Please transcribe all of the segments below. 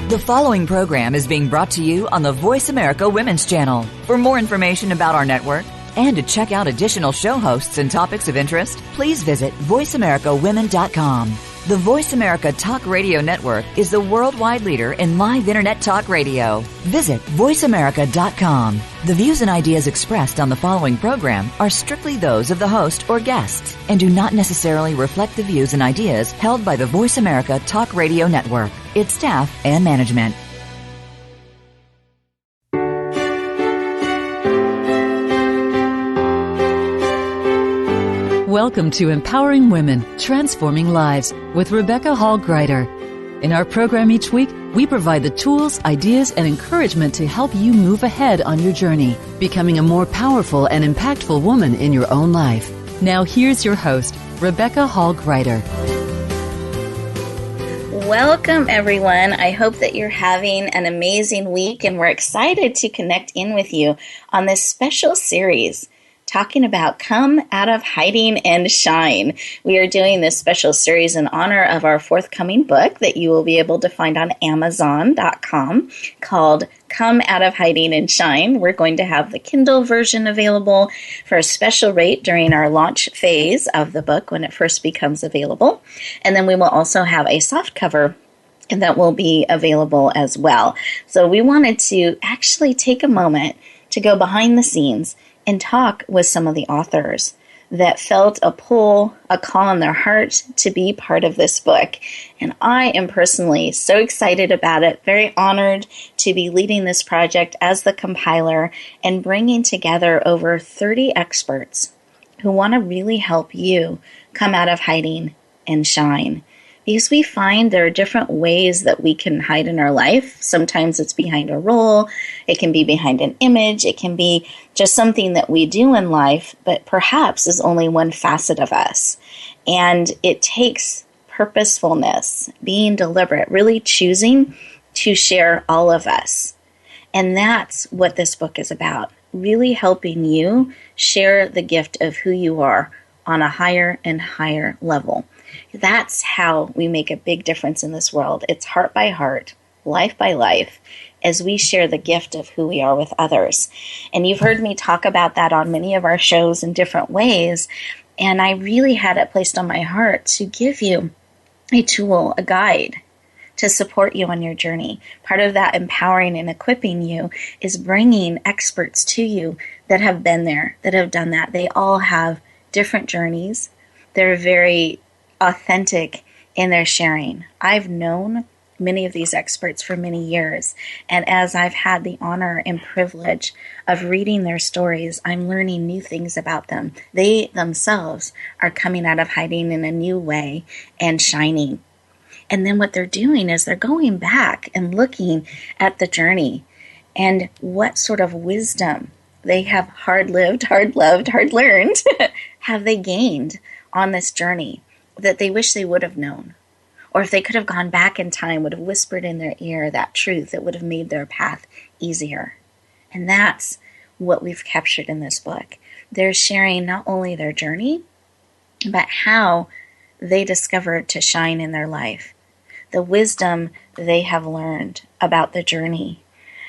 The following program is being brought to you on the Voice America Women's Channel. For more information about our network and to check out additional show hosts and topics of interest, please visit voiceamericawomen.com. The Voice America Talk Radio Network is the worldwide leader in live Internet talk radio. Visit voiceamerica.com. The views and ideas expressed on the following program are strictly those of the host or guests and do not necessarily reflect the views and ideas held by the Voice America Talk Radio Network, its staff, and management. Welcome to Empowering Women, Transforming Lives with Rebecca Hall Gruyter. In our program each week, we provide the tools, ideas, and encouragement to help you move ahead on your journey, becoming a more powerful and impactful woman in your own life. Now here's your host, Rebecca Hall Gruyter. Welcome, everyone. I hope that you're having an amazing week, and we're excited to connect in with you on this special series talking about Come Out of Hiding and Shine. We are doing this special series in honor of our forthcoming book that you will be able to find on Amazon.com called Come Out of Hiding and Shine. We're going to have the Kindle version available for a special rate during our launch phase of the book when it first becomes available. And then we will also have a softcover and that will be available as well. So we wanted to actually take a moment to go behind the scenes and talk with some of the authors that felt a pull, a call in their heart to be part of this book. And I am personally so excited about it, very honored to be leading this project as the compiler and bringing together over 30 experts who want to really help you come out of hiding and shine. Because we find there are different ways that we can hide in our life. Sometimes it's behind a role, it can be behind an image, it can be just something that we do in life, but perhaps is only one facet of us. And it takes purposefulness, being deliberate, really choosing to share all of us. And that's what this book is about, really helping you share the gift of who you are on a higher and higher level. That's how we make a big difference in this world. It's heart by heart, life by life, as we share the gift of who we are with others. And you've heard me talk about that on many of our shows in different ways. And I really had it placed on my heart to give you a tool, a guide to support you on your journey. Part of that empowering and equipping you is bringing experts to you that have been there, that have done that. They all have different journeys. They're very authentic in their sharing. I've known many of these experts for many years, and as I've had the honor and privilege of reading their stories, I'm learning new things about them. They themselves are coming out of hiding in a new way and shining. And then what they're doing is they're going back and looking at the journey and what sort of wisdom they have hard lived, hard loved, hard learned have they gained on this journey that they wish they would have known. Or if they could have gone back in time, would have whispered in their ear that truth that would have made their path easier. And that's what we've captured in this book. They're sharing not only their journey, but how they discovered to shine in their life. The wisdom they have learned about the journey.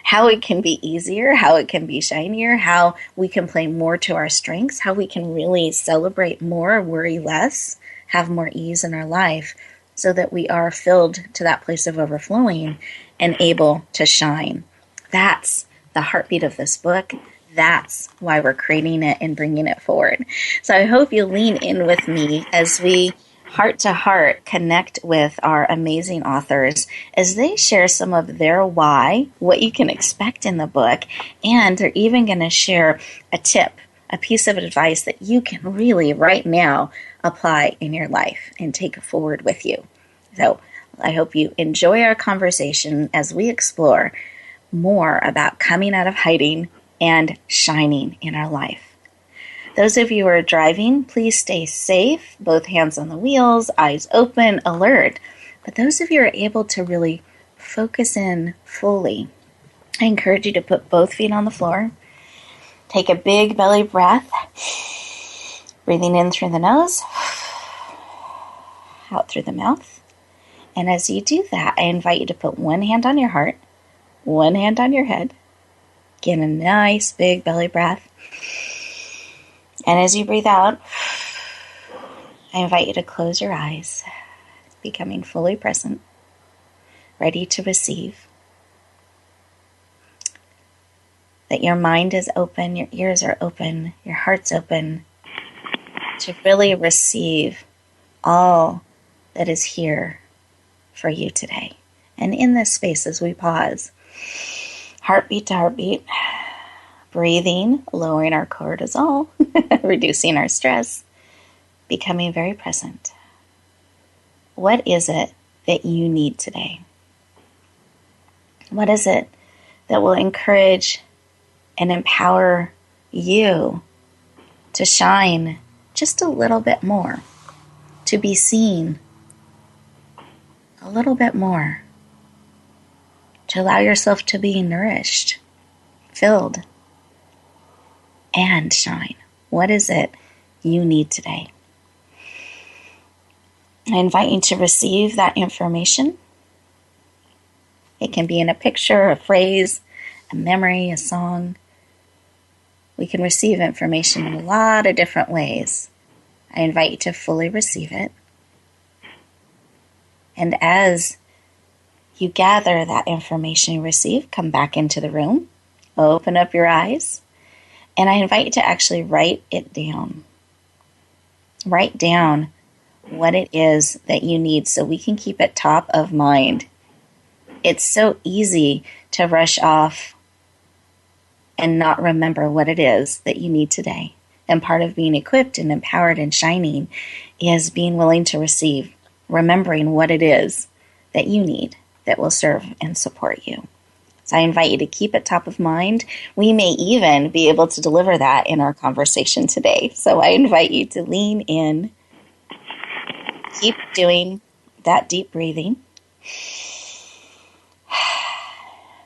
How it can be easier, how it can be shinier, how we can play more to our strengths, how we can really celebrate more, worry less, have more ease in our life so that we are filled to that place of overflowing and able to shine. That's the heartbeat of this book. That's why we're creating it and bringing it forward. So I hope you lean in with me as we heart to heart connect with our amazing authors as they share some of their why, what you can expect in the book, and they're even going to share a tip, a piece of advice that you can really right now apply in your life and take forward with you. So I hope you enjoy our conversation as we explore more about coming out of hiding and shining in our life. Those of you who are driving, please stay safe, both hands on the wheels, eyes open, alert. But those of you who are able to really focus in fully, I encourage you to put both feet on the floor. Take a big belly breath, breathing in through the nose, out through the mouth. And as you do that, I invite you to put one hand on your heart, one hand on your head. Get a nice big belly breath. And as you breathe out, I invite you to close your eyes, becoming fully present, ready to receive. That your mind is open, your ears are open, your heart's open to really receive all that is here for you today. And in this space, as we pause, heartbeat to heartbeat, breathing, lowering our cortisol, reducing our stress, becoming very present. What is it that you need today? What is it that will encourage and empower you to shine just a little bit more, to be seen a little bit more, to allow yourself to be nourished, filled, and shine? What is it you need today? I invite you to receive that information. It can be in a picture, a phrase, a memory, a song. We can receive information in a lot of different ways. I invite you to fully receive it. And as you gather that information you receive, come back into the room, open up your eyes, and I invite you to actually write it down. Write down what it is that you need so we can keep it top of mind. It's so easy to rush off and not remember what it is that you need today. And part of being equipped and empowered and shining is being willing to receive, remembering what it is that you need that will serve and support you. So I invite you to keep it top of mind. We may even be able to deliver that in our conversation today. So I invite you to lean in, keep doing that deep breathing.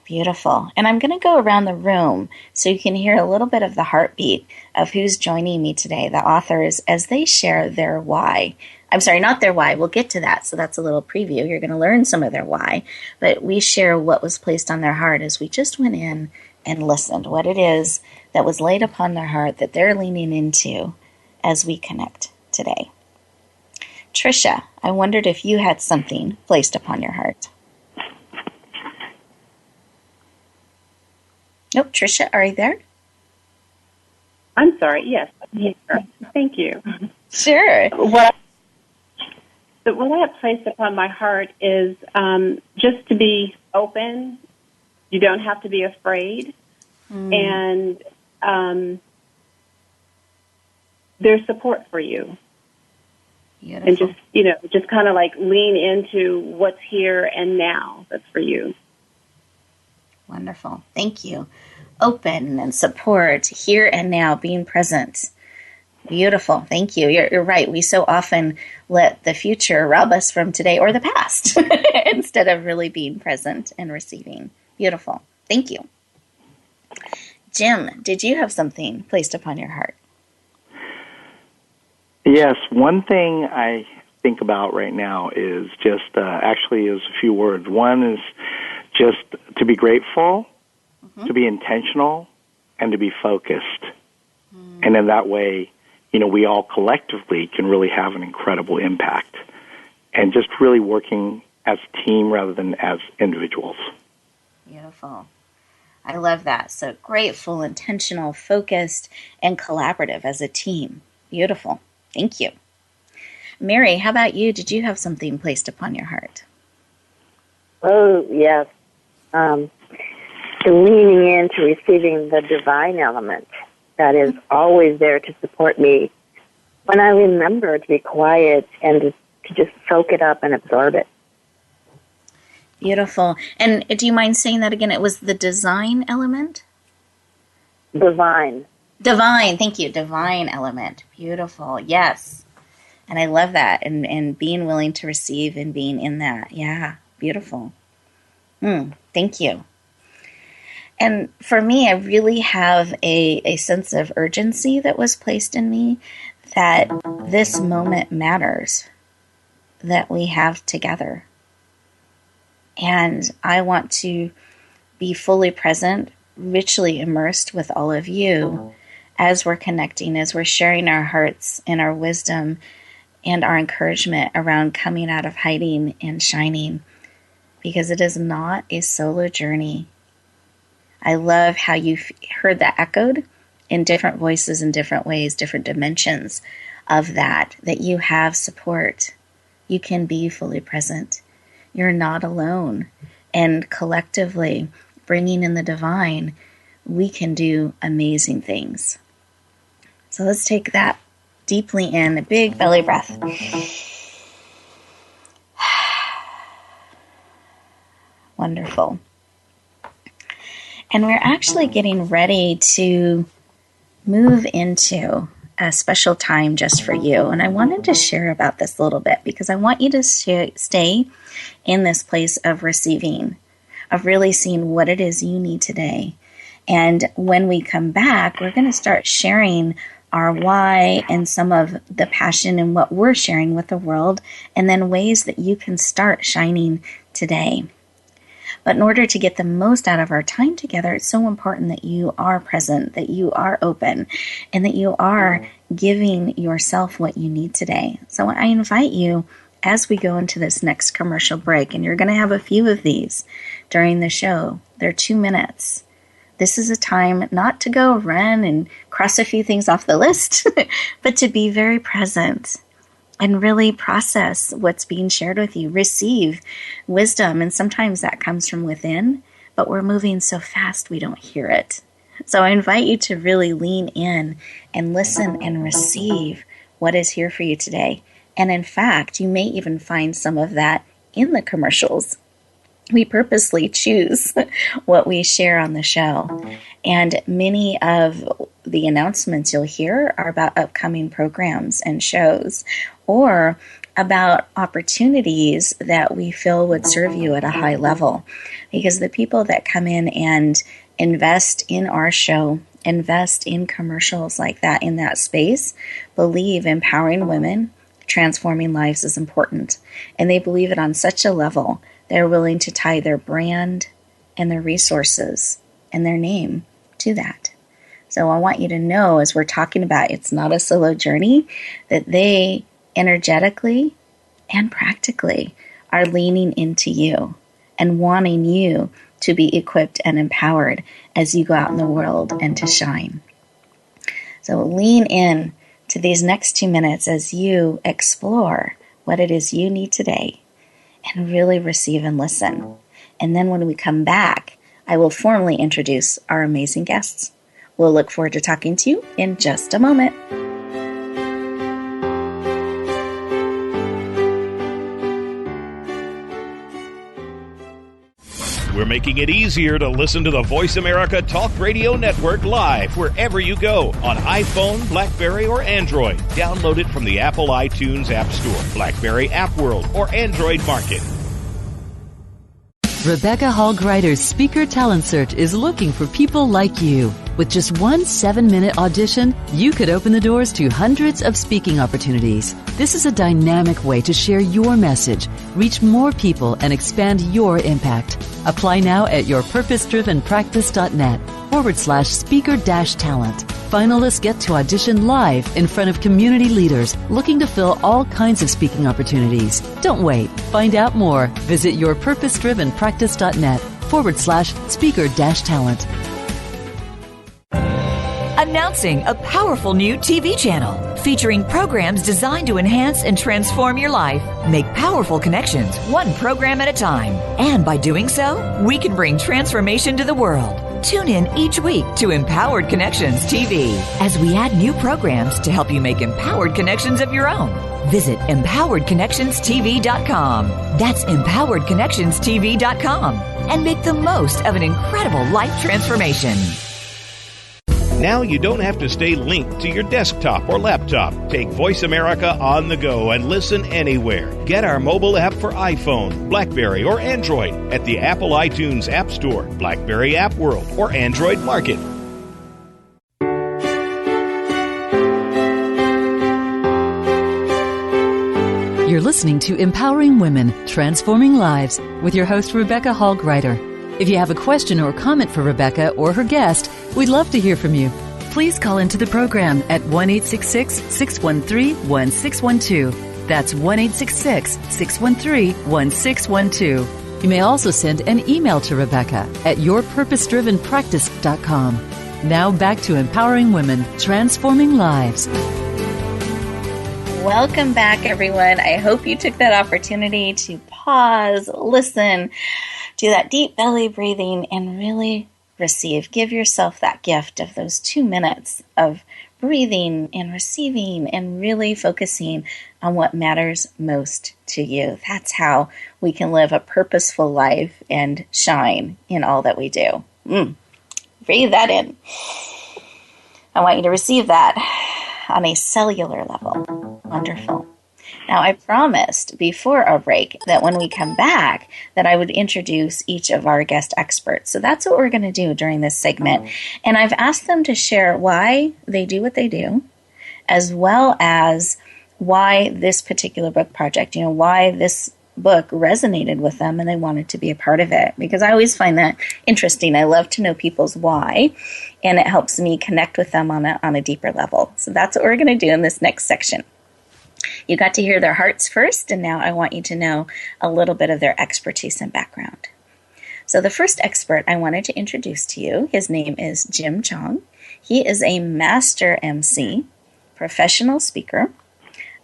Beautiful. And I'm going to go around the room so you can hear a little bit of the heartbeat of who's joining me today, the authors, as they share their why. I'm sorry, not their why. We'll get to that. So that's a little preview. You're going to learn some of their why. But we share what was placed on their heart as we just went in and listened, what it is that was laid upon their heart that they're leaning into as we connect today. Trisha, I wondered if you had something placed upon your heart. Nope, Trisha, are you there? I'm sorry, yes. Thank you. Sure. What I have placed upon my heart is just to be open. You don't have to be afraid. And there's support for you. Beautiful. And just kind of like lean into what's here and now that's for you. Wonderful. Thank you. Open and support, here and now, being present. Beautiful. Thank you. You're right. We so often let the future rob us from today or the past instead of really being present and receiving. Beautiful. Thank you. Jim, did you have something placed upon your heart? Yes. One thing I think about right now is just actually is a few words. One is just to be grateful, to be intentional, and to be focused. And in that way, we all collectively can really have an incredible impact. And just really working as a team rather than as individuals. Beautiful. I love that. So grateful, intentional, focused, and collaborative as a team. Beautiful. Thank you. Mary, how about you? Did you have something placed upon your heart? Oh, yes. Leaning into receiving the divine element that is always there to support me when I remember to be quiet and to just soak it up and absorb it. Beautiful. And do you mind saying that again? It was the design element? Divine. Divine. Thank you. Divine element. Beautiful. Yes. And I love that. And being willing to receive and being in that. Yeah. Beautiful. Thank you. And for me, I really have a sense of urgency that was placed in me that this moment matters that we have together. And I want to be fully present, richly immersed with all of you as we're connecting, as we're sharing our hearts and our wisdom and our encouragement around coming out of hiding and shining, because it is not a solo journey. I love how you heard that echoed in different voices in different ways, different dimensions of that you have support. You can be fully present. You're not alone. And collectively, bringing in the divine, we can do amazing things. So let's take that deeply in, a big belly breath. Wonderful. And we're actually getting ready to move into a special time just for you. And I wanted to share about this a little bit because I want you to stay in this place of receiving, of really seeing what it is you need today. And when we come back, we're going to start sharing our why and some of the passion and what we're sharing with the world, and then ways that you can start shining today. But in order to get the most out of our time together, it's so important that you are present, that you are open, and that you are giving yourself what you need today. So I invite you as we go into this next commercial break, and you're going to have a few of these during the show. They're 2 minutes. This is a time not to go run and cross a few things off the list, but to be very present and really process what's being shared with you. Receive wisdom, and sometimes that comes from within, but we're moving so fast we don't hear it. So I invite you to really lean in and listen and receive what is here for you today. And in fact, you may even find some of that in the commercials. We purposely choose what we share on the show. And many of the announcements you'll hear are about upcoming programs and shows, or about opportunities that we feel would serve you at a high level. Because the people that come in and invest in our show, invest in commercials like that, in that space, believe empowering women, transforming lives is important. And they believe it on such a level, they're willing to tie their brand and their resources and their name to that. So I want you to know, as we're talking about it's not a solo journey, that they energetically and practically are leaning into you and wanting you to be equipped and empowered as you go out in the world and to shine. So lean in to these next 2 minutes as you explore what it is you need today and really receive and listen. And then when we come back, I will formally introduce our amazing guests. We'll look forward to talking to you in just a moment. We're making it easier to listen to the Voice America Talk Radio Network live wherever you go on iPhone, BlackBerry, or Android. Download it from the Apple iTunes App Store, BlackBerry App World, or Android Market. Rebecca Hall Gruyter's Speaker Talent Search is looking for people like you. With just one 7-minute audition, you could open the doors to hundreds of speaking opportunities. This is a dynamic way to share your message, reach more people, and expand your impact. Apply now at yourpurposedrivenpractice.net/speaker-talent. Finalists get to audition live in front of community leaders looking to fill all kinds of speaking opportunities. Don't wait. Find out more. Visit yourpurposedrivenpractice.net/speaker-talent. Announcing a powerful new TV channel featuring programs designed to enhance and transform your life. Make powerful connections, one program at a time. And by doing so, we can bring transformation to the world. Tune in each week to Empowered Connections TV as we add new programs to help you make empowered connections of your own. Visit empoweredconnectionstv.com. That's empoweredconnectionstv.com. And make the most of an incredible life transformation. Now you don't have to stay linked to your desktop or laptop. Take Voice America on the go and listen anywhere. Get our mobile app for iPhone, BlackBerry, or Android at the Apple iTunes App Store, BlackBerry App World, or Android Market. You're listening to Empowering Women, Transforming Lives with your host, Rebecca Hall Gruyter. If you have a question or comment for Rebecca or her guest, we'd love to hear from you. Please call into the program at 1-866-613-1612. That's 1-866-613-1612. You may also send an email to Rebecca at yourpurposedrivenpractice.com. Now back to Empowering Women, Transforming Lives. Welcome back, everyone. I hope you took that opportunity to pause, listen, do that deep belly breathing, and really receive. Give yourself that gift of those 2 minutes of breathing and receiving and really focusing on what matters most to you. That's how we can live a purposeful life and shine in all that we do. Breathe that in. I want you to receive that on a cellular level. Wonderful. Now, I promised before our break that when we come back that I would introduce each of our guest experts. So that's what we're going to do during this segment. And I've asked them to share why they do what they do, as well as why this particular book project, why this book resonated with them and they wanted to be a part of it, because I always find that interesting. I love to know people's why, and it helps me connect with them on a deeper level. So that's what we're going to do in this next section. You got to hear their hearts first, and now I want you to know a little bit of their expertise and background. So the first expert I wanted to introduce to you, his name is Jim Chong. He is a master MC, professional speaker,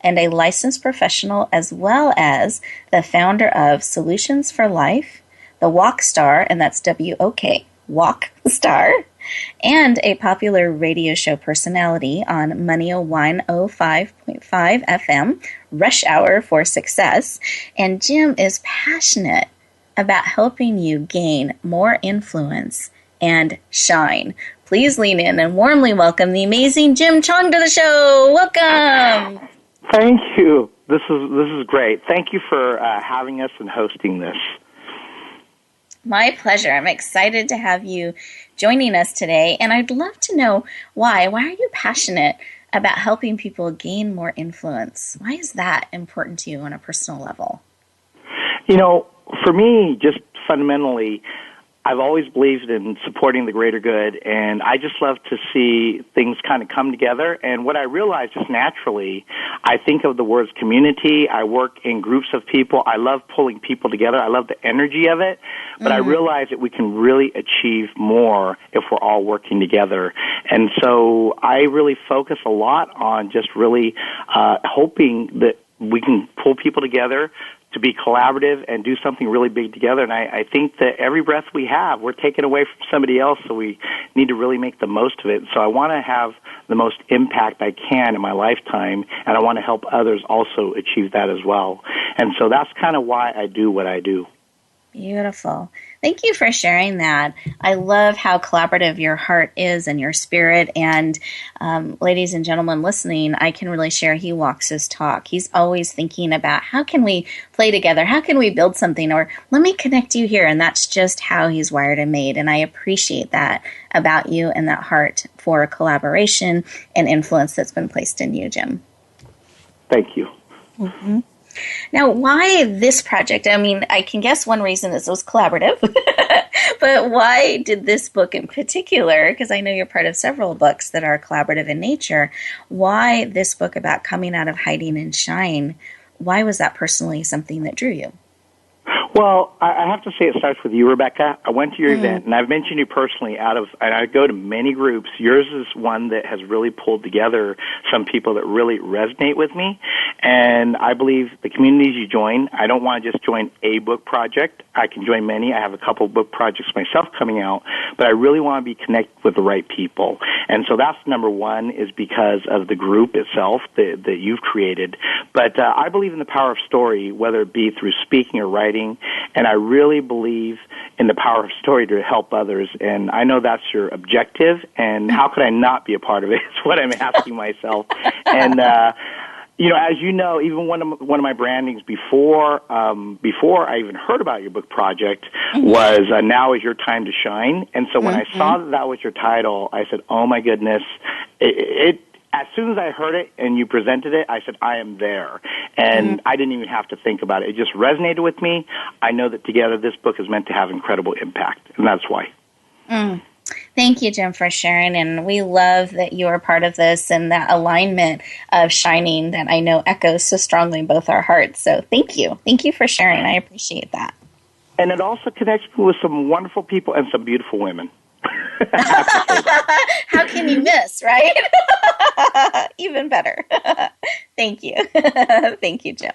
and a licensed professional, as well as the founder of Solutions for Life, the Walk Star, and that's WOK, Walk Star, and a popular radio show personality on Money 105.5 FM, Rush Hour for Success. And Jim is passionate about helping you gain more influence and shine. Please lean in and warmly welcome the amazing Jim Chong to the show. Welcome. Thank you. This is great. Thank you for having us and hosting this. My pleasure. I'm excited to have you joining us today, and I'd love to know why. Why are you passionate about helping people gain more influence? Why is that important to you on a personal level? For me, just fundamentally, I've always believed in supporting the greater good, and I just love to see things kind of come together. And what I realized just naturally, I think of the words community. I work in groups of people. I love pulling people together. I love the energy of it. But I realize that we can really achieve more if we're all working together. And so I really focus a lot on just really hoping that we can pull people together to be collaborative and do something really big together. And I think that every breath we have, we're taken away from somebody else, so we need to really make the most of it. So I want to have the most impact I can in my lifetime, and I want to help others also achieve that as well. And so that's kind of why I do what I do. Beautiful. Thank you for sharing that. I love how collaborative your heart is and your spirit. And ladies and gentlemen listening, I can really share he walks his talk. He's always thinking about how can we play together? How can we build something? Or let me connect you here. And that's just how he's wired and made. And I appreciate that about you and that heart for collaboration and influence that's been placed in you, Jim. Thank you. Mm-hmm. Now, why this project? I mean, I can guess one reason is it was collaborative, but why did this book in particular, because I know you're part of several books that are collaborative in nature, why this book about coming out of hiding and shine? Why was that personally something that drew you? Well, I have to say it starts with you, Rebecca. I went to your event, and I've mentioned you personally and I go to many groups. Yours is one that has really pulled together some people that really resonate with me. And I believe the communities you join, I don't want to just join a book project. I can join many. I have a couple of book projects myself coming out, but I really want to be connected with the right people. And so that's number one, is because of the group itself that you've created. But I believe in the power of story, whether it be through speaking or writing. And I really believe in the power of story to help others. And I know that's your objective, and how could I not be a part of it is what I'm asking myself. And, as you know, even one of my brandings before I even heard about your book project was Now Is Your Time to Shine. And so when I saw that was your title, I said, oh, my goodness, it as soon as I heard it and you presented it, I said, I am there. And I didn't even have to think about it. It just resonated with me. I know that together this book is meant to have incredible impact, and that's why. Thank you, Jim, for sharing. And we love that you are part of this and that alignment of shining that I know echoes so strongly in both our hearts. So thank you. Thank you for sharing. I appreciate that. And it also connects me with some wonderful people and some beautiful women. How can you miss, right? Even better. Thank you. Thank you, Jim.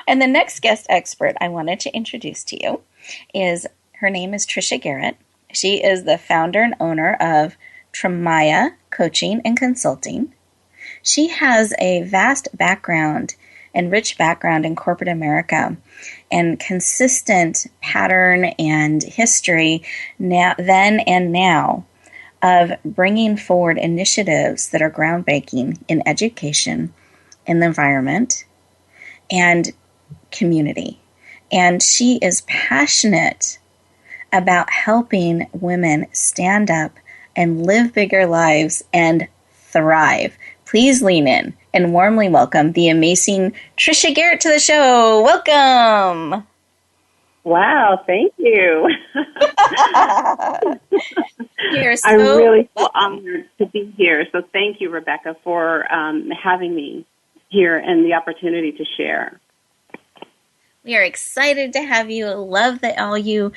And the next guest expert I wanted to introduce to you her name is Trisha Garrett. She is the founder and owner of Tremaya Coaching and Consulting. She has a vast background and rich background in corporate America and consistent pattern and history then and now of bringing forward initiatives that are groundbreaking in education, in the environment, and community. And she is passionate about helping women stand up and live bigger lives and thrive. Please lean in and warmly welcome the amazing Trisha Garrett to the show. Welcome. Wow, thank you. You're so I'm really honored to be here. So thank you, Rebecca, for having me here and the opportunity to share. We are excited to have you. Love that all you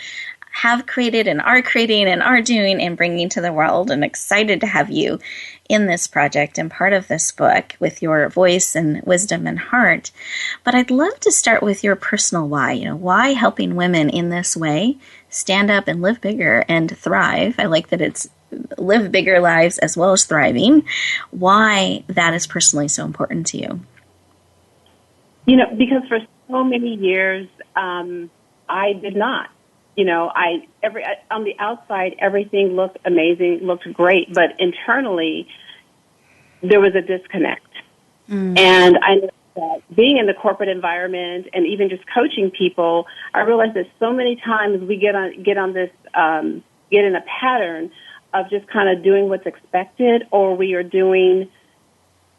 have created and are creating and are doing and bringing to the world, and excited to have you in this project and part of this book with your voice and wisdom and heart. But I'd love to start with your personal why. Why helping women in this way stand up and live bigger and thrive. I like that it's live bigger lives as well as thriving. Why that is personally so important to you. Because for so many years, I did not. On the outside, everything looked amazing, looked great, but internally, there was a disconnect. And I know that being in the corporate environment and even just coaching people, I realized that so many times we get in a pattern of just kind of doing what's expected, or we are living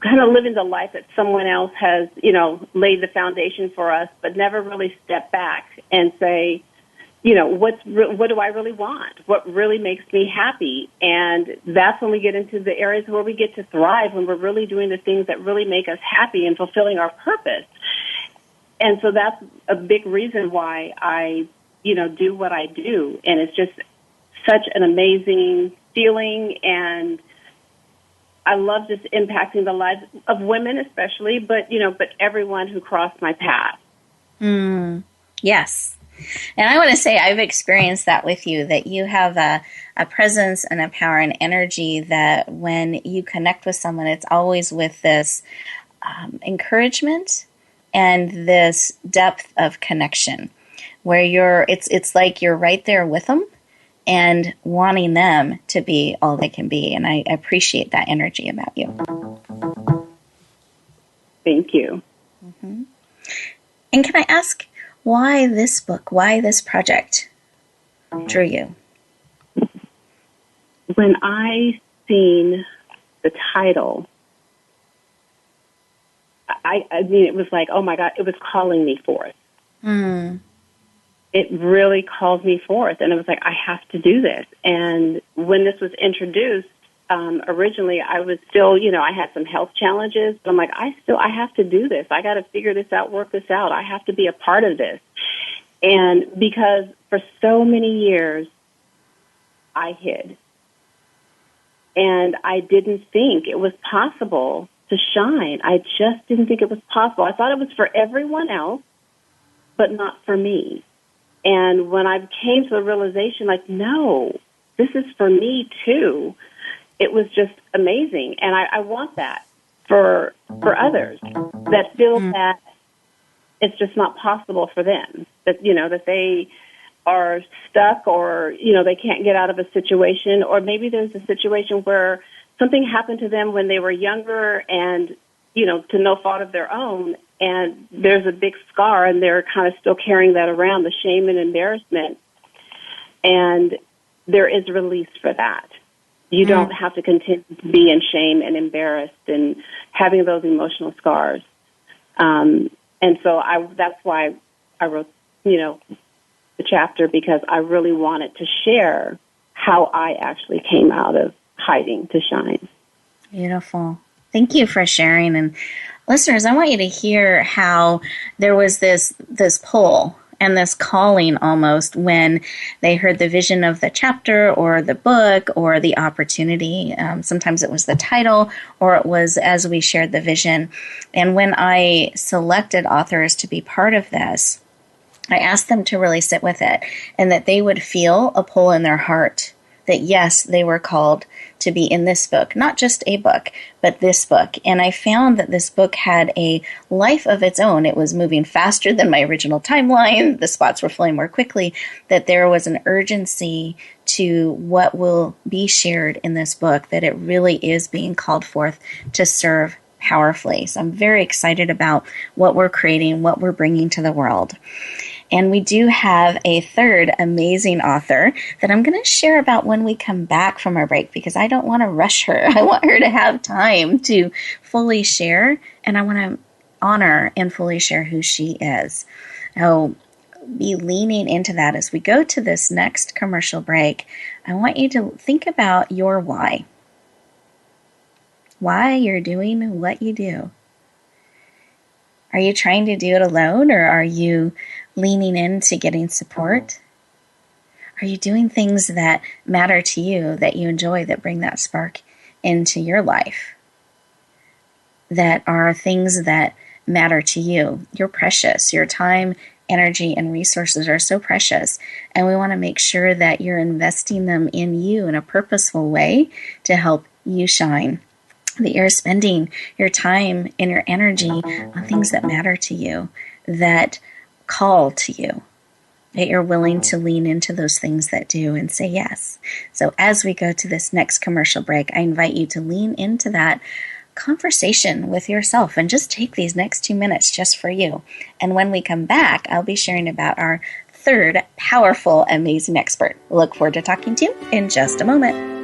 the life that someone else has, laid the foundation for us, but never really step back and say, what do I really want? What really makes me happy? And that's when we get into the areas where we get to thrive, when we're really doing the things that really make us happy and fulfilling our purpose. And so that's a big reason why I, do what I do. And it's just such an amazing feeling, and I love just impacting the lives of women especially, but everyone who crossed my path. Yes. And I want to say I've experienced that with you, that you have a presence and a power and energy that when you connect with someone, it's always with this encouragement and this depth of connection where it's like you're right there with them and wanting them to be all they can be. And I appreciate that energy about you. Thank you. Mm-hmm. And can I ask, why this book? Why this project drew you? When I seen the title, I mean, it was like, oh my God, it was calling me forth. It really called me forth, and it was like, I have to do this. And when this was introduced, originally I was still, I had some health challenges, but I'm like, I have to do this. I got to figure this out, work this out. I have to be a part of this. And because for so many years, I hid. And I didn't think it was possible to shine. I just didn't think it was possible. I thought it was for everyone else, but not for me. And when I came to the realization, like, no, this is for me too, it was just amazing. And I want that for others that feel that it's just not possible for them, that, that they are stuck, or, they can't get out of a situation, or maybe there's a situation where something happened to them when they were younger and, to no fault of their own, and there's a big scar and they're kind of still carrying that around, the shame and embarrassment. And there is release for that. You don't have to continue to be in shame and embarrassed and having those emotional scars. And so that's why I wrote, the chapter, because I really wanted to share how I actually came out of hiding to shine. Beautiful. Thank you for sharing. And listeners, I want you to hear how there was this pull and this calling almost when they heard the vision of the chapter or the book or the opportunity. Sometimes it was the title, or it was as we shared the vision. And when I selected authors to be part of this, I asked them to really sit with it and that they would feel a pull in their heart that, yes, they were called to be in this book, not just a book, but this book. And I found that this book had a life of its own. It was moving faster than my original timeline. The spots were flowing more quickly, that there was an urgency to what will be shared in this book, that it really is being called forth to serve powerfully. So I'm very excited about what we're creating, what we're bringing to the world. And we do have a third amazing author that I'm going to share about when we come back from our break, because I don't want to rush her. I want her to have time to fully share, and I want to honor and fully share who she is. I'll be leaning into that as we go to this next commercial break. I want you to think about your why. Why you're doing what you do. Are you trying to do it alone, or are you leaning into getting support? Are you doing things that matter to you, that you enjoy, that bring that spark into your life? That are things that matter to you. You're precious. Your time, energy, and resources are so precious. And we want to make sure that you're investing them in you in a purposeful way to help you shine. That you're spending your time and your energy on things that matter to you, that call to you, that you're willing to lean into those things that do and say yes. So as we go to this next commercial break, I invite you to lean into that conversation with yourself and just take these next 2 minutes just for you. And when we come back, I'll be sharing about our third powerful, amazing expert. Look forward to talking to you in just a moment.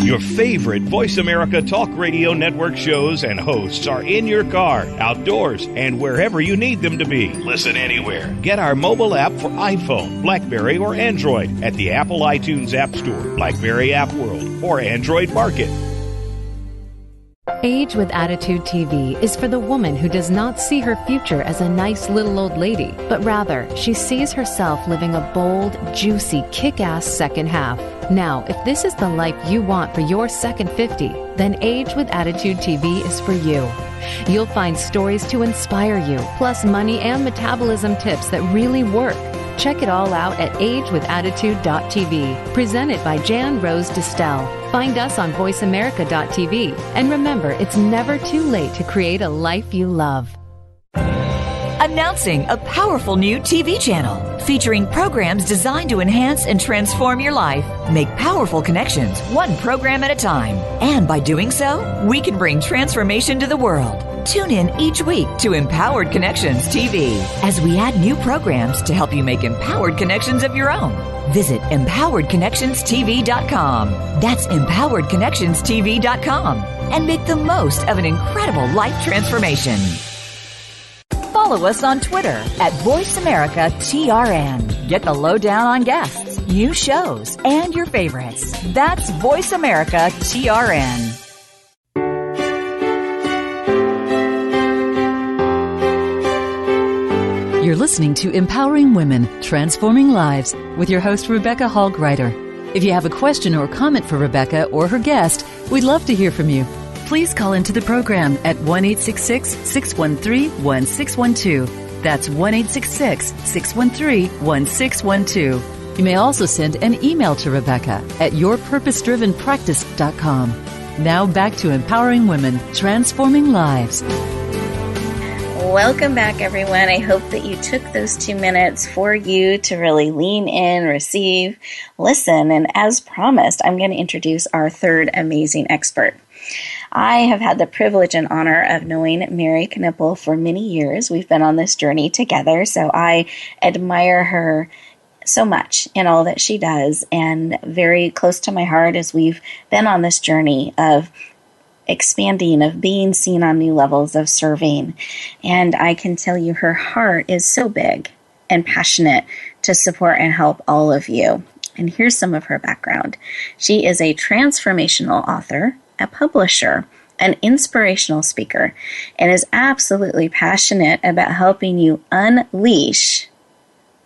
Your favorite Voice America Talk Radio Network shows and hosts are in your car, outdoors, and wherever you need them to be. Listen anywhere. Get our mobile app for iPhone, BlackBerry, or Android at the Apple iTunes App Store, BlackBerry App World, or Android Market. Age with Attitude TV is for the woman who does not see her future as a nice little old lady, but rather she sees herself living a bold, juicy, kick-ass second half. Now, if this is the life you want for your second 50, then Age with Attitude TV is for you. You'll find stories to inspire you, plus money and metabolism tips that really work. Check it all out at agewithattitude.tv. Presented by Jan Rose Distel. Find us on voiceamerica.tv. And remember, it's never too late to create a life you love. Announcing a powerful new TV channel featuring programs designed to enhance and transform your life. Make powerful connections, one program at a time. And by doing so, we can bring transformation to the world. Tune in each week to Empowered Connections TV as we add new programs to help you make empowered connections of your own. Visit empoweredconnectionstv.com. That's empoweredconnectionstv.com. And make the most of an incredible life transformation. Follow us on Twitter at VoiceAmericaTRN. Get the lowdown on guests, new shows, and your favorites. That's VoiceAmericaTRN. You're listening to Empowering Women, Transforming Lives with your host, Rebecca Hall Gruyter. If you have a question or comment for Rebecca or her guest, we'd love to hear from you. Please call into the program at 1-866-613-1612. That's 1-866-613-1612. You may also send an email to Rebecca at yourpurposedrivenpractice.com. Now back to Empowering Women, Transforming Lives. Welcome back, everyone. I hope that you took those 2 minutes for you to really lean in, receive, listen, and as promised, I'm going to introduce our third amazing expert. I have had the privilege and honor of knowing Mary Knippel for many years. We've been on this journey together, so I admire her so much in all that she does, and very close to my heart as we've been on this journey of expanding, of being seen on new levels, of serving. And I can tell you her heart is so big and passionate to support and help all of you. And here's some of her background. She is a transformational author, a publisher, an inspirational speaker, and is absolutely passionate about helping you unleash.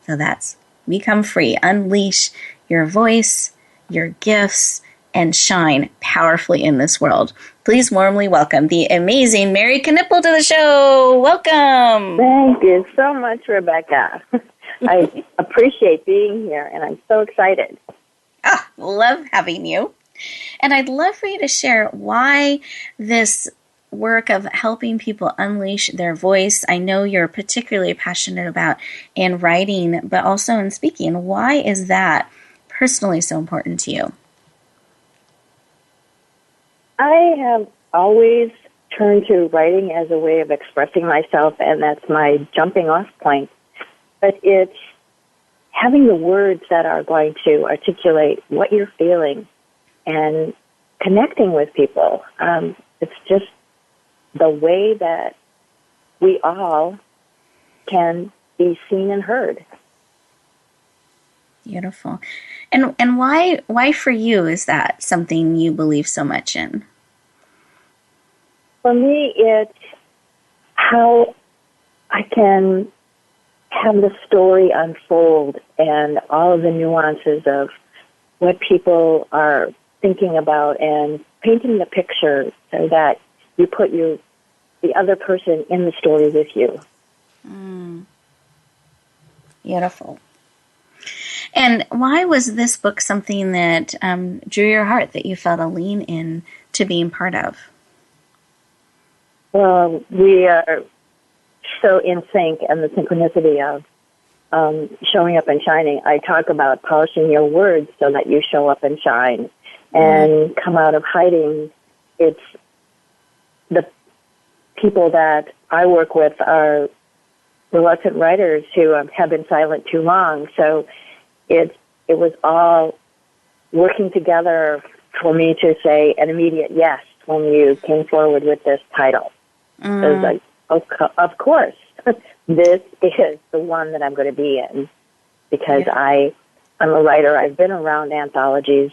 So that's become free, unleash your voice, your gifts, and shine powerfully in this world. Please warmly welcome the amazing Mary Knippel to the show. Welcome. Thank you so much, Rebecca. I appreciate being here, and I'm so excited. Love having you. And I'd love for you to share why this work of helping people unleash their voice, I know you're particularly passionate about in writing, but also in speaking. Why is that personally so important to you? I have always turned to writing as a way of expressing myself, and that's my jumping off point. But it's having the words that are going to articulate what you're feeling and connecting with people. It's just the way that we all can be seen and heard. Beautiful. And why for you is that something you believe so much in? For me, it's how I can have the story unfold and all of the nuances of what people are thinking about and painting the picture so that you put the other person in the story with you. Beautiful. And why was this book something that drew your heart, that you felt a lean in to being part of? Well, we are so in sync, and the synchronicity of showing up and shining. I talk about polishing your words so that you show up and shine and come out of hiding. It's the people that I work with are reluctant writers who have been silent too long. So it was all working together for me to say an immediate yes when you came forward with this title. It was like, of course, this is the one that I'm going to be in, because I'm a writer. I've been around anthologies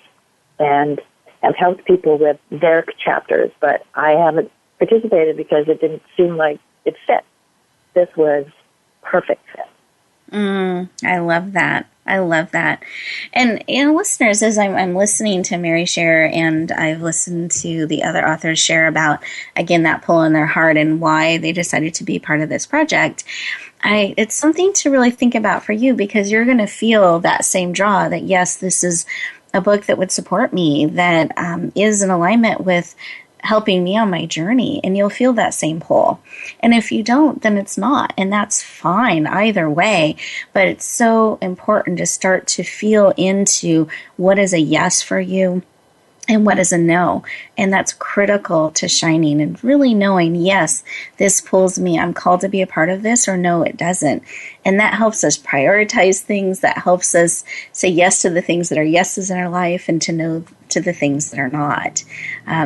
and have helped people with their chapters, but I haven't participated because it didn't seem like it fit. This was perfect fit. I love that. I love that. And, listeners, as I'm listening to Mary share, and I've listened to the other authors share about, again, that pull in their heart and why they decided to be part of this project, it's something to really think about for you, because you're going to feel that same draw that, yes, this is a book that would support me, that is in alignment with helping me on my journey, and you'll feel that same pull. And if you don't, then it's not, and that's fine either way. But it's so important to start to feel into what is a yes for you and what is a no. And that's critical to shining and really knowing, yes, this pulls me, I'm called to be a part of this, or no, it doesn't. And that helps us prioritize things. That helps us say yes to the things that are yeses in our life and to no to the things that are not.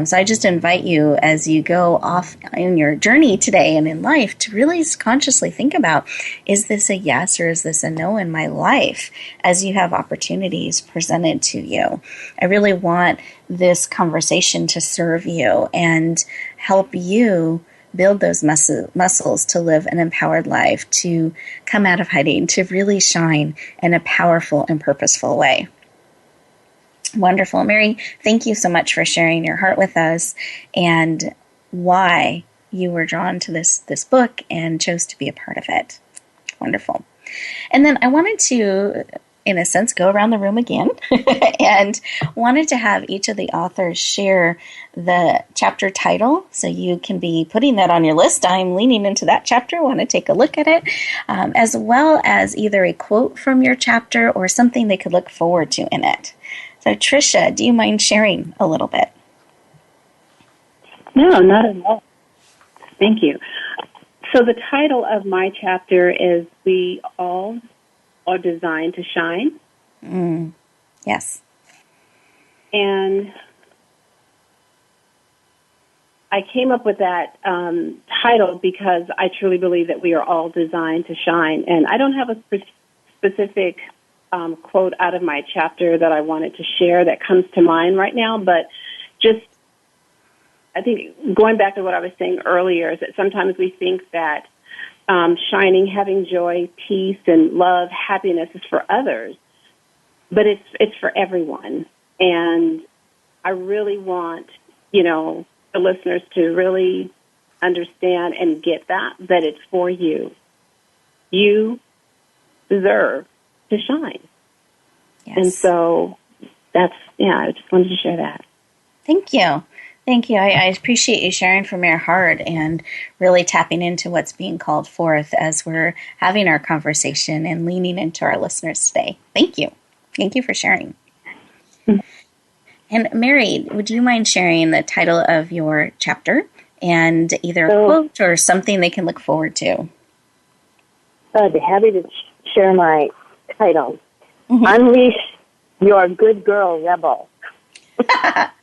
So I just invite you, as you go off in your journey today and in life, to really consciously think about, is this a yes or is this a no in my life, as you have opportunities presented to you. I really want this conversation to serve you and help you build those muscles to live an empowered life, to come out of hiding, to really shine in a powerful and purposeful way. Wonderful. Mary, thank you so much for sharing your heart with us and why you were drawn to this book and chose to be a part of it. Wonderful. And then I wanted to, in a sense, go around the room again and wanted to have each of the authors share the chapter title, so you can be putting that on your list. I'm leaning into that chapter, want to take a look at it, as well as either a quote from your chapter or something they could look forward to in it. So Trisha, do you mind sharing a little bit? No, not at all. Thank you. So the title of my chapter is We All Are Designed to Shine. Yes. And I came up with that title because I truly believe that we are all designed to shine. And I don't have a specific quote out of my chapter that I wanted to share that comes to mind right now, but just I think going back to what I was saying earlier is that sometimes we think that shining, having joy, peace, and love, happiness is for others, but it's for everyone. And I really want, the listeners to really understand and get that it's for you. You deserve to shine. Yes. And so I just wanted to share that. Thank you. Thank you. I appreciate you sharing from your heart and really tapping into what's being called forth as we're having our conversation and leaning into our listeners today. Thank you. Thank you for sharing. And Mary, would you mind sharing the title of your chapter and either a quote or something they can look forward to? I'd be happy to share my title. Unleash your good girl rebel.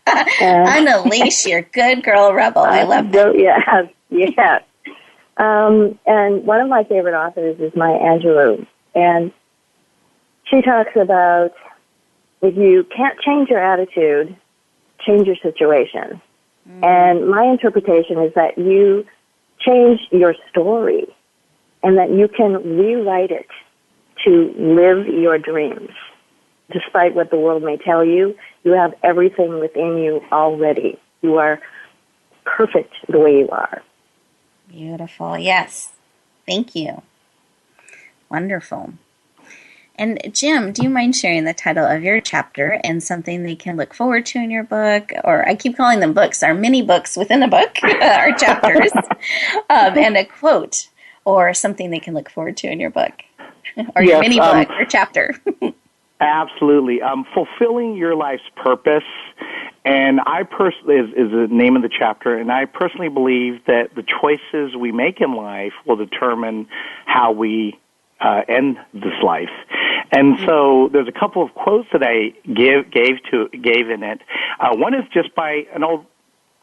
Unleash your good girl rebel. I love that. Yes. And one of my favorite authors is Maya Angelou. And she talks about if you can't change your attitude, change your situation. And my interpretation is that you change your story and that you can rewrite it to live your dreams. Despite what the world may tell you, you have everything within you already. You are perfect the way you are. Beautiful. Yes. Thank you. Wonderful. And Jim, do you mind sharing the title of your chapter and something they can look forward to in your book? Or I keep calling them books, our mini books within a book, our chapters, and a quote or something they can look forward to in your book, or your mini book or chapter. Absolutely. Fulfilling your life's purpose. And I personally, is the name of the chapter, and I personally believe that the choices we make in life will determine how we end this life. And so there's a couple of quotes that I gave in it. One is just by an old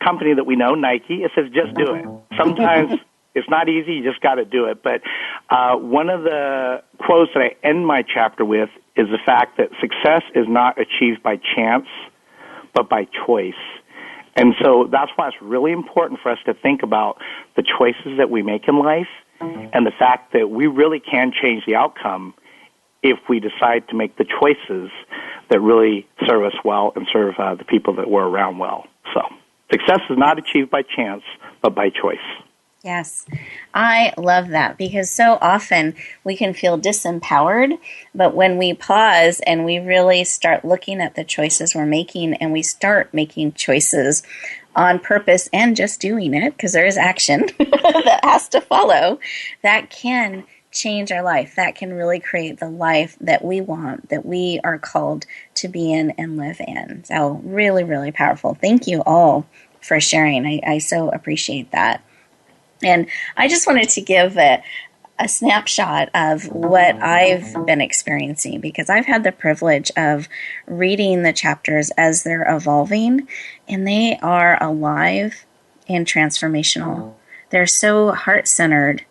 company that we know, Nike. It says, just do it. Sometimes it's not easy, you just got to do it. But one of the quotes that I end my chapter with is the fact that success is not achieved by chance, but by choice. And so that's why it's really important for us to think about the choices that we make in life and the fact that we really can change the outcome if we decide to make the choices that really serve us well and serve the people that we're around well. So success is not achieved by chance, but by choice. Yes, I love that because so often we can feel disempowered, but when we pause and we really start looking at the choices we're making and we start making choices on purpose and just doing it, because there is action that has to follow, that can change our life. That can really create the life that we want, that we are called to be in and live in. So really, really powerful. Thank you all for sharing. I so appreciate that. And I just wanted to give a snapshot of what I've been experiencing because I've had the privilege of reading the chapters as they're evolving, and they are alive and transformational. They're so heart-centered.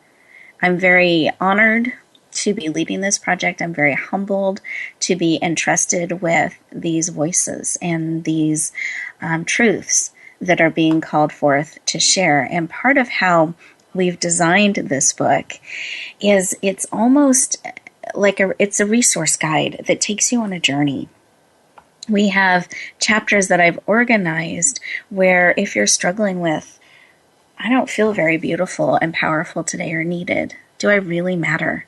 I'm very honored to be leading this project. I'm very humbled to be entrusted with these voices and these truths that are being called forth to share. And part of how we've designed this book is it's almost like it's a resource guide that takes you on a journey. We have chapters that I've organized where if you're struggling with, I don't feel very beautiful and powerful today or needed, do I really matter?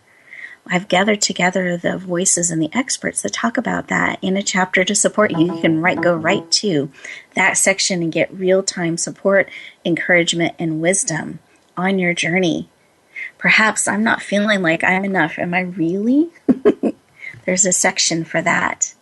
I've gathered together the voices and the experts that talk about that in a chapter to support you. You can go right to that section and get real-time support, encouragement, and wisdom on your journey. Perhaps I'm not feeling like I'm enough. Am I really? There's a section for that.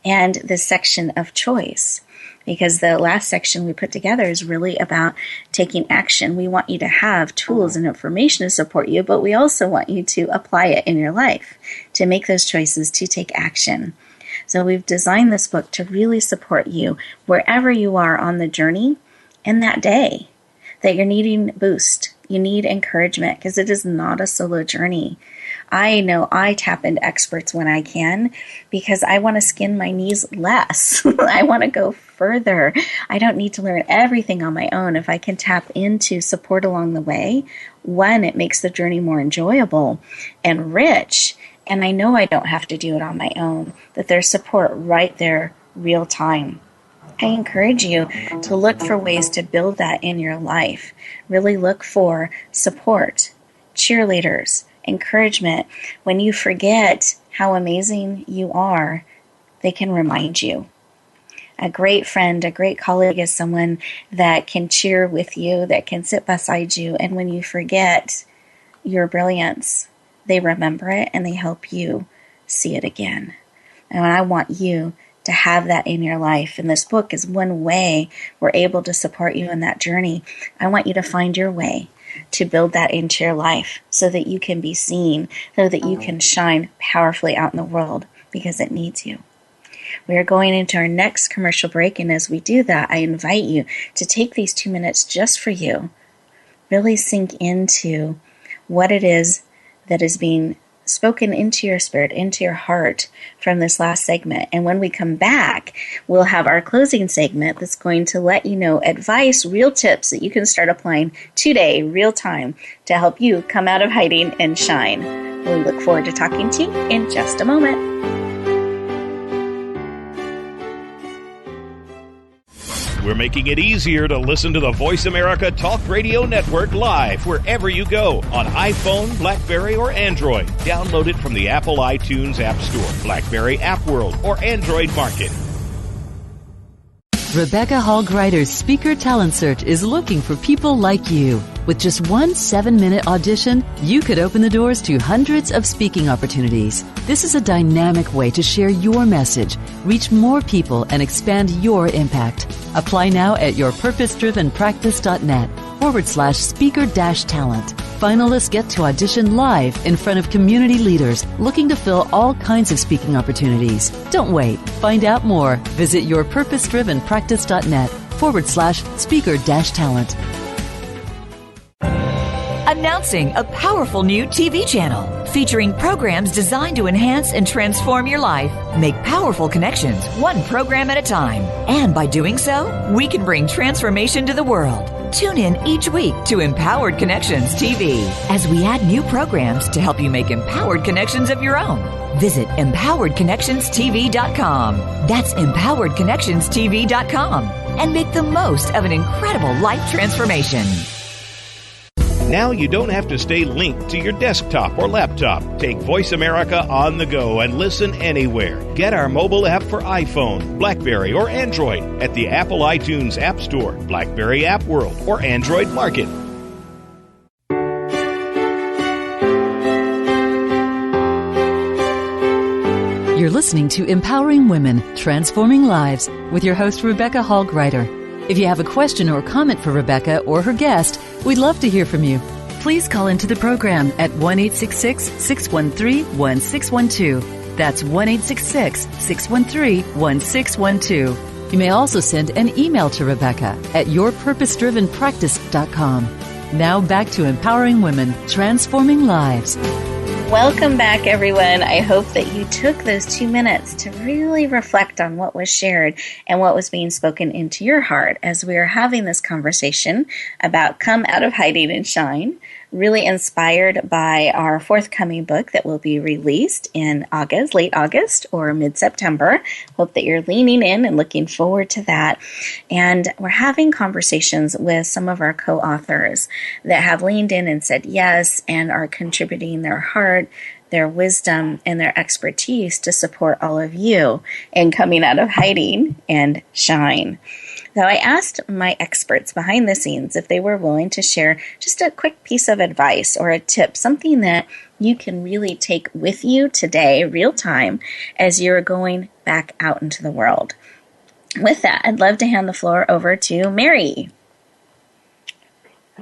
And the section of choice. because the last section we put together is really about taking action. We want you to have tools and information to support you, but we also want you to apply it in your life, to make those choices, to take action. So we've designed this book to really support you wherever you are on the journey in that day that you're needing boost. You need encouragement because it is not a solo journey. I know I tap into experts when I can because I want to skin my knees less. I want to go further. I don't need to learn everything on my own. If I can tap into support along the way, one, it makes the journey more enjoyable and rich. And I know I don't have to do it on my own, that there's support right there, real time. I encourage you to look for ways to build that in your life. Really look for support, cheerleaders, encouragement. When you forget how amazing you are, they can remind you. A great friend, a great colleague is someone that can cheer with you, that can sit beside you. And when you forget your brilliance, they remember it and they help you see it again. And I want you to have that in your life. And this book is one way we're able to support you in that journey. I want you to find your way to build that into your life so that you can be seen, so that you can shine powerfully out in the world because it needs you. We are going into our next commercial break, and as we do that, I invite you to take these 2 minutes just for you. Really sink into what it is that is being spoken into your spirit, into your heart from this last segment. And when we come back, we'll have our closing segment that's going to let you know advice, real tips that you can start applying today, real time, to help you come out of hiding and shine. We look forward to talking to you in just a moment. We're making it easier to listen to the Voice America Talk Radio Network live wherever you go on iPhone, BlackBerry, or Android. Download it from the Apple iTunes App Store, BlackBerry App World, or Android Market. Rebecca Hall Gruyter's Speaker Talent Search is looking for people like you. With just one 7-minute audition, you could open the doors to hundreds of speaking opportunities. This is a dynamic way to share your message, reach more people, and expand your impact. Apply now at yourpurposedrivenpractice.net/speaker-talent. Finalists get to audition live in front of community leaders looking to fill all kinds of speaking opportunities. Don't wait. Find out more. Visit yourpurposedrivenpractice.net/speaker-talent. Announcing a powerful new TV channel featuring programs designed to enhance and transform your life. Make powerful connections, one program at a time. And by doing so, we can bring transformation to the world. Tune in each week to Empowered Connections TV as we add new programs to help you make empowered connections of your own. Visit empoweredconnectionstv.com. That's empoweredconnectionstv.com. And make the most of an incredible life transformation. Now you don't have to stay linked to your desktop or laptop. Take Voice America on the go and listen anywhere. Get our mobile app for iPhone, BlackBerry, or Android at the Apple iTunes App Store, BlackBerry App World, or Android Market. You're listening to Empowering Women, Transforming Lives with your host, Rebecca Hall Gruyter. If you have a question or comment for Rebecca or her guest, we'd love to hear from you. Please call into the program at 1-866-613-1612. That's 1-866-613-1612. You may also send an email to Rebecca at yourpurposedrivenpractice.com. Now back to Empowering Women, Transforming Lives. Welcome back, everyone. I hope that you took those 2 minutes to really reflect on what was shared and what was being spoken into your heart as we are having this conversation about come out of hiding and shine, really inspired by our forthcoming book that will be released in August, late August or mid-September. Hope that you're leaning in and looking forward to that. And we're having conversations with some of our co-authors that have leaned in and said yes and are contributing their heart, their wisdom, and their expertise to support all of you in coming out of hiding and shine. So I asked my experts behind the scenes if they were willing to share just a quick piece of advice or a tip, something that you can really take with you today, real time, as you're going back out into the world. with that, I'd love to hand the floor over to Mary.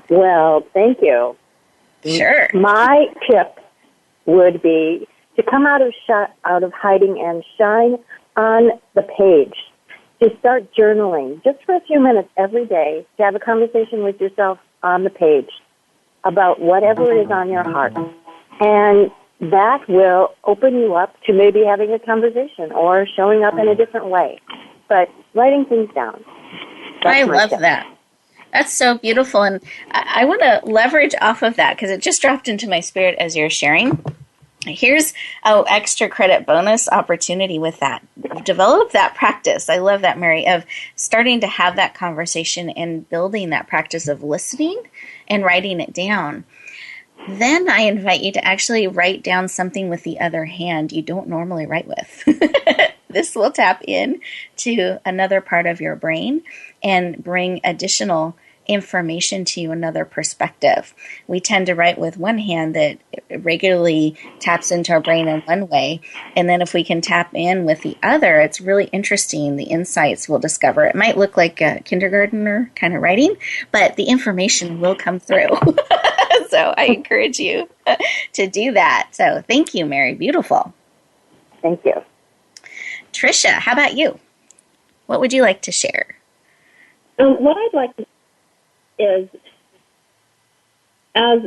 Well, thank you. Sure. My tip would be to come out of hiding and shine on the page. To start journaling just for a few minutes every day, to have a conversation with yourself on the page about whatever is on your heart. And that will open you up to maybe having a conversation or showing up in a different way. But writing things down. I love that. That's so beautiful. And I want to leverage off of that because it just dropped into my spirit as you're sharing. Here's an extra credit bonus opportunity with that. Develop that practice. I love that, Mary, of starting to have that conversation and building that practice of listening and writing it down. Then I invite you to actually write down something with the other hand you don't normally write with. This will tap in to another part of your brain and bring additional information to you, another perspective. We tend to write with one hand that regularly taps into our brain in one way. And then if we can tap in with the other, it's really interesting. The insights we'll discover. It might look like a kindergartner kind of writing, but the information will come through. So I encourage you to do that. So thank you, Mary. Beautiful. Thank you. Trisha, how about you? What would you like to share? What I'd like to is, as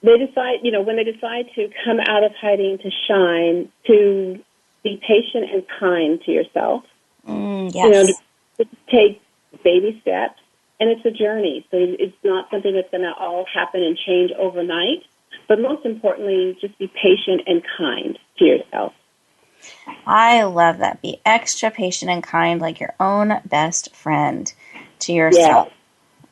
they decide, when they decide to come out of hiding to shine, to be patient and kind to yourself. Yes. To take baby steps, and it's a journey. So it's not something that's going to all happen and change overnight. But most importantly, just be patient and kind to yourself. I love that. Be extra patient and kind, like your own best friend to yourself. Yeah.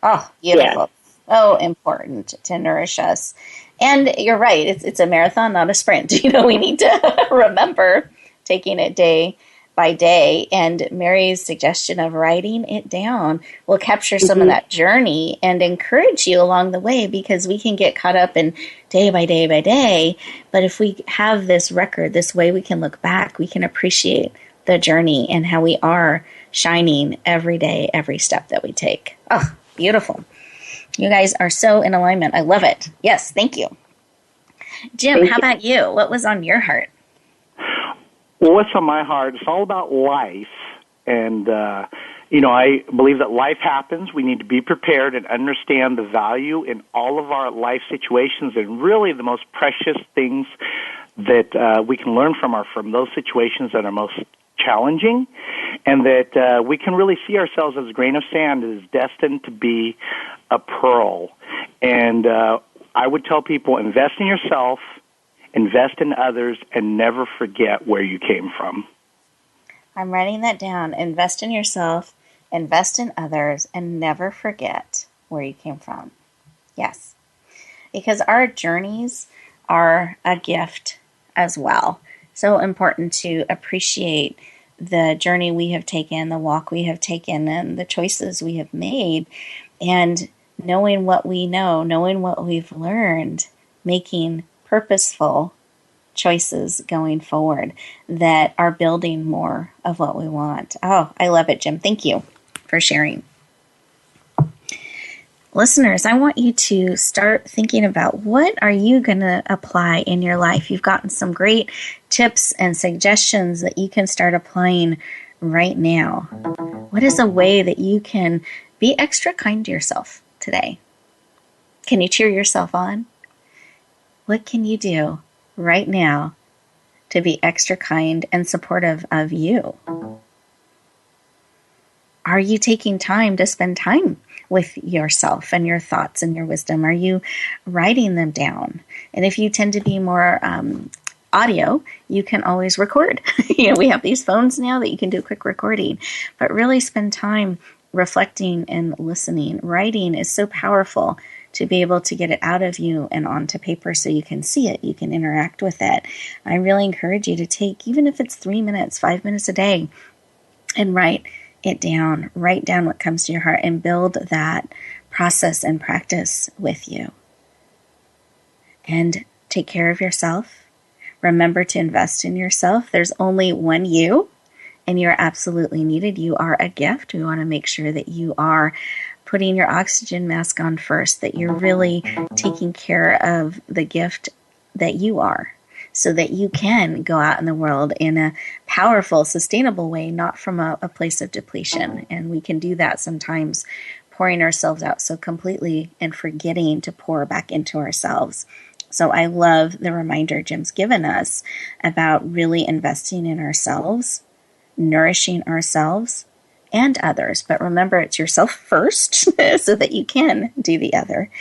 Oh, beautiful. Yeah. So important to nourish us. And you're right. It's a marathon, not a sprint. We need to remember taking it day by day. And Mary's suggestion of writing it down will capture some of that journey and encourage you along the way, because we can get caught up in day by day by day. But if we have this record, this way we can look back, we can appreciate the journey and how we are shining every day, every step that we take. Oh, beautiful. You guys are so in alignment. I love it. Yes, thank you. Jim, how about you? What was on your heart? Well, what's on my heart? It's all about life. And, I believe that life happens. We need to be prepared and understand the value in all of our life situations, and really the most precious things that we can learn from those situations that are most challenging, and that we can really see ourselves as a grain of sand that is destined to be a pearl. And I would tell people, invest in yourself, invest in others, and never forget where you came from. I'm writing that down. Invest in yourself, invest in others, and never forget where you came from. Yes. Because our journeys are a gift as well. So important to appreciate the journey we have taken, the walk we have taken, and the choices we have made. And knowing what we know, knowing what we've learned, making purposeful choices going forward that are building more of what we want. Oh, I love it, Jim. Thank you for sharing. Listeners, I want you to start thinking about what are you going to apply in your life. You've gotten some great tips and suggestions that you can start applying right now. What is a way that you can be extra kind to yourself today? Can you cheer yourself on? What can you do right now to be extra kind and supportive of you? Are you taking time to spend time with yourself and your thoughts and your wisdom? Are you writing them down? And if you tend to be more audio, you can always record. We have these phones now that you can do quick recording, but really spend time reflecting and listening. Writing is so powerful to be able to get it out of you and onto paper so you can see it, you can interact with it. I really encourage you to take, even if it's 3 minutes, 5 minutes a day, and write it down. Write down what comes to your heart and build that process and practice with you. And take care of yourself. Remember to invest in yourself. There's only one you, and you're absolutely needed. You are a gift. We want to make sure that you are putting your oxygen mask on first, that you're really taking care of the gift that you are, so that you can go out in the world in a powerful, sustainable way, not from a place of depletion. And we can do that sometimes, pouring ourselves out so completely and forgetting to pour back into ourselves. So I love the reminder Jim's given us about really investing in ourselves, nourishing ourselves and others. But remember, it's yourself first so that you can do the other.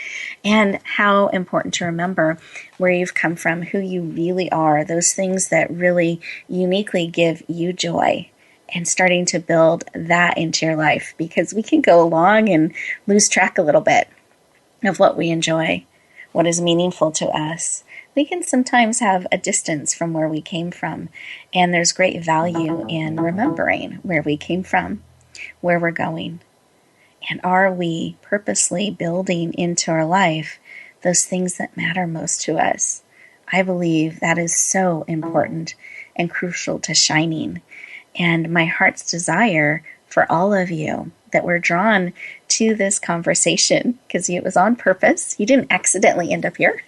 And how important to remember where you've come from, who you really are, those things that really uniquely give you joy, and starting to build that into your life, because we can go along and lose track a little bit of what we enjoy, what is meaningful to us. We can sometimes have a distance from where we came from, and there's great value in remembering where we came from, where we're going. And are we purposely building into our life those things that matter most to us? I believe that is so important and crucial to shining. And my heart's desire for all of you, that we're drawn to this conversation, because it was on purpose. You didn't accidentally end up here.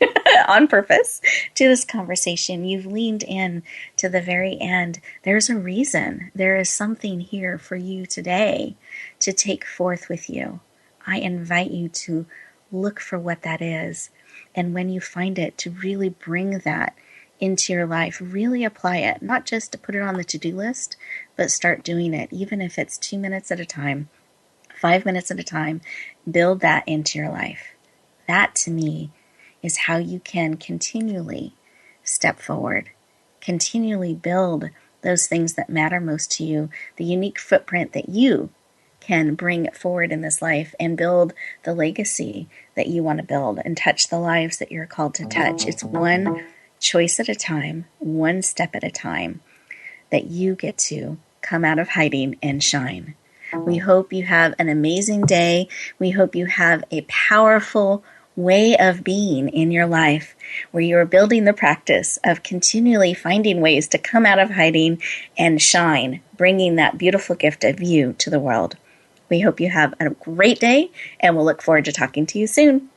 On purpose to this conversation. You've leaned in to the very end. There's a reason. There is something here for you today to take forth with you. I invite you to look for what that is. And when you find it, to really bring that into your life, really apply it, not just to put it on the to-do list, but start doing it, even if it's 2 minutes at a time, 5 minutes at a time. Build that into your life. That, to me, is how you can continually step forward, continually build those things that matter most to you, the unique footprint that you can bring forward in this life, and build the legacy that you want to build and touch the lives that you're called to touch. It's one choice at a time, one step at a time, that you get to come out of hiding and shine. We hope you have an amazing day. We hope you have a powerful way of being in your life, where you are building the practice of continually finding ways to come out of hiding and shine, bringing that beautiful gift of you to the world. We hope you have a great day, and we'll look forward to talking to you soon.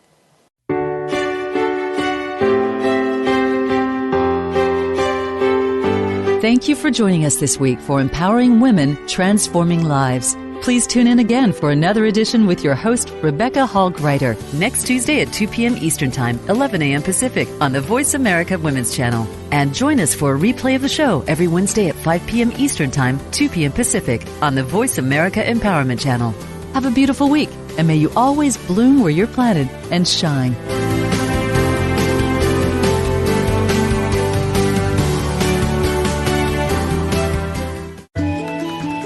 Thank you for joining us this week for Empowering Women, Transforming Lives. Please tune in again for another edition with your host, Rebecca Hall Gruyter, next Tuesday at 2 p.m. Eastern Time, 11 a.m. Pacific, on the Voice America Women's Channel. And join us for a replay of the show every Wednesday at 5 p.m. Eastern Time, 2 p.m. Pacific, on the Voice America Empowerment Channel. Have a beautiful week, and may you always bloom where you're planted and shine.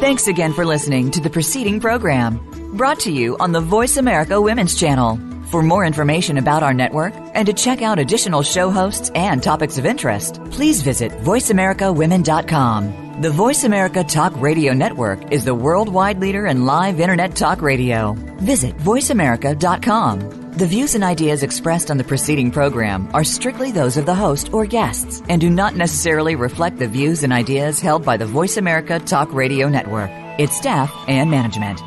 Thanks again for listening to the preceding program, brought to you on the Voice America Women's Channel. For more information about our network and to check out additional show hosts and topics of interest, please visit voiceamericawomen.com. The Voice America Talk Radio Network is the worldwide leader in live Internet talk radio. Visit voiceamerica.com. The views and ideas expressed on the preceding program are strictly those of the host or guests and do not necessarily reflect the views and ideas held by the Voice America Talk Radio Network, its staff, and management.